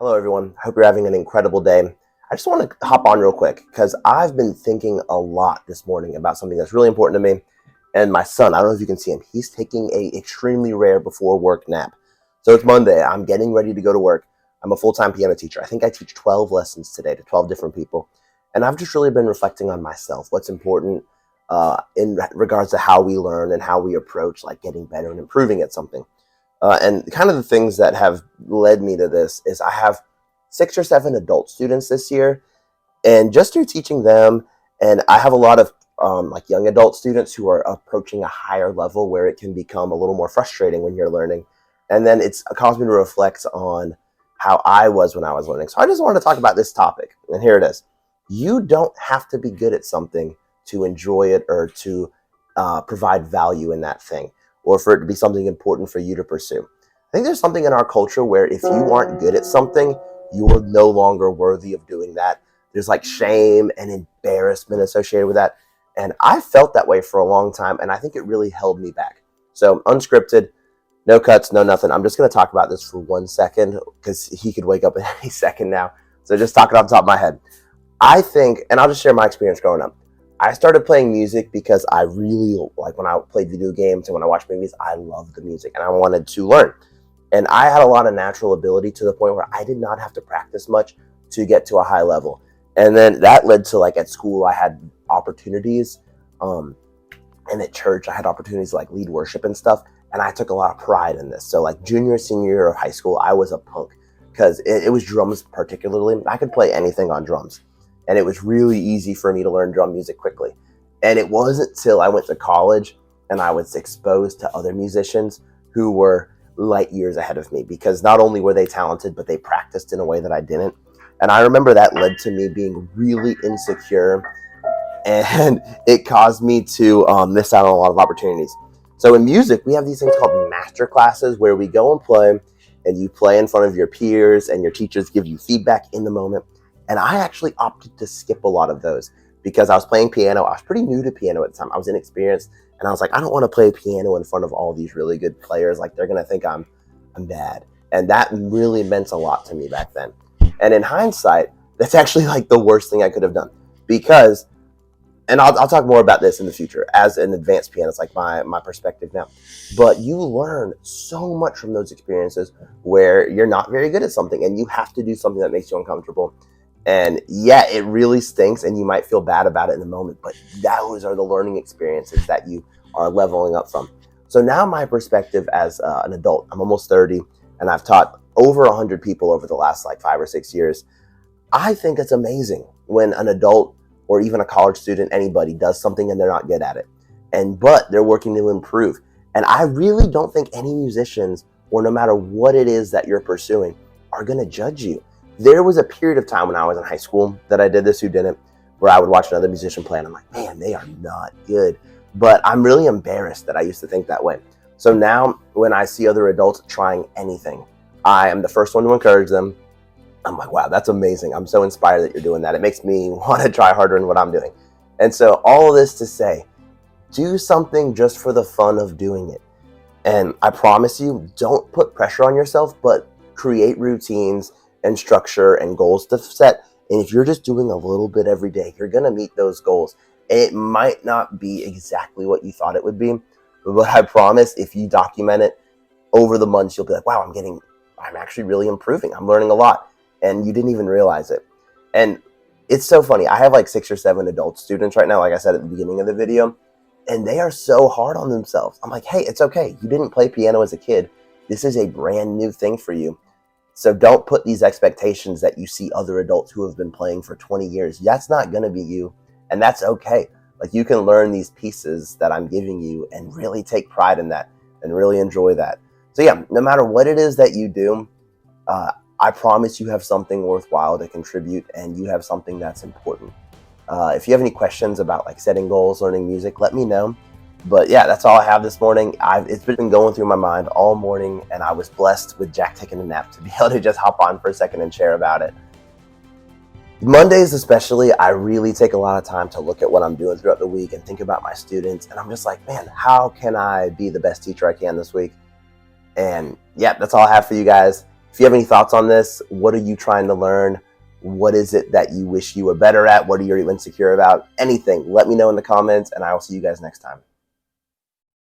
Hello, everyone. Hope you're having an incredible day. I just want to hop on real quick because I've been thinking a lot this morning about something that's really important to me. And my son, I don't know if you can see him, he's taking a extremely rare before work nap. So it's Monday. I'm getting ready to go to work. I'm a full-time piano teacher. I think I teach 12 lessons today to 12 different people. And I've just really been reflecting on myself, what's important in regards to how we learn and how we approach like getting better and improving at something. And kind of the things that have led me to this is I have 6 or 7 adult students this year, and just through teaching them, and I have a lot of like young adult students who are approaching a higher level where it can become a little more frustrating when you're learning. And then it's caused me to reflect on how I was when I was learning. So I just wanted to talk about this topic, and here it is. You don't have to be good at something to enjoy it or to provide value in that thing, or for it to be something important for you to pursue. I think there's something in our culture where if you aren't good at something, you are no longer worthy of doing that. There's like shame and embarrassment associated with that. And I felt that way for a long time, and I think it really held me back. So unscripted, no cuts, no nothing. I'm just going to talk about this for 1 second because he could wake up at any second now. So just talking off the top of my head. I think, and I'll just share my experience growing up. I started playing music because I really, like when I played video games and when I watched movies, I loved the music and I wanted to learn. And I had a lot of natural ability to the point where I did not have to practice much to get to a high level. And then that led to, like, at school, I had opportunities. And at church, I had opportunities to like lead worship and stuff. And I took a lot of pride in this. So like junior, senior year of high school, I was a punk because it was drums particularly. I could play anything on drums. And it was really easy for me to learn drum music quickly. And it wasn't till I went to college and I was exposed to other musicians who were light years ahead of me, because not only were they talented, but they practiced in a way that I didn't. And I remember that led to me being really insecure, and it caused me to miss out on a lot of opportunities. So in music, we have these things called master classes where we go and play, and you play in front of your peers and your teachers give you feedback in the moment. And I actually opted to skip a lot of those because I was playing piano. I was pretty new to piano at the time. I was inexperienced. And I was like, I don't want to play piano in front of all these really good players. Like, they're going to think I'm bad. And that really meant a lot to me back then. And in hindsight, that's actually like the worst thing I could have done. Because, and I'll talk more about this in the future as an advanced pianist, like my perspective now. But you learn so much from those experiences where you're not very good at something and you have to do something that makes you uncomfortable. And yeah, it really stinks and you might feel bad about it in the moment, but those are the learning experiences that you are leveling up from. So now my perspective as an adult, I'm almost 30 and I've taught over 100 people over the last like 5 or 6 years. I think it's amazing when an adult or even a college student, anybody, does something and they're not good at it. But they're working to improve. And I really don't think any musicians, or no matter what it is that you're pursuing, are going to judge you. There was a period of time when I was in high school that I did this, who didn't, where I would watch another musician play and I'm like, man, they are not good. But I'm really embarrassed that I used to think that way. So now when I see other adults trying anything, I am the first one to encourage them. I'm like, wow, that's amazing. I'm so inspired that you're doing that. It makes me want to try harder in what I'm doing. And so all of this to say, do something just for the fun of doing it. And I promise you, don't put pressure on yourself, but create routines and structure and goals to set. And if you're just doing a little bit every day, you're going to meet those goals. And it might not be exactly what you thought it would be, but I promise if you document it over the months, you'll be like, wow, I'm actually really improving. I'm learning a lot. And you didn't even realize it. And it's so funny. I have like 6 or 7 adult students right now, like I said at the beginning of the video, and they are so hard on themselves. I'm like, hey, it's okay. You didn't play piano as a kid. This is a brand new thing for you. So don't put these expectations that you see other adults who have been playing for 20 years. That's not going to be you. And that's okay. Like, you can learn these pieces that I'm giving you and really take pride in that and really enjoy that. So yeah, no matter what it is that you do, I promise you have something worthwhile to contribute and you have something that's important. If you have any questions about like setting goals, learning music, let me know. But yeah, that's all I have this morning. It's been going through my mind all morning, and I was blessed with Jack taking a nap to be able to just hop on for a second and share about it. Mondays especially, I really take a lot of time to look at what I'm doing throughout the week and think about my students. And I'm just like, man, how can I be the best teacher I can this week? And yeah, that's all I have for you guys. If you have any thoughts on this, what are you trying to learn? What is it that you wish you were better at? What are you insecure about? Anything, let me know in the comments, and I will see you guys next time.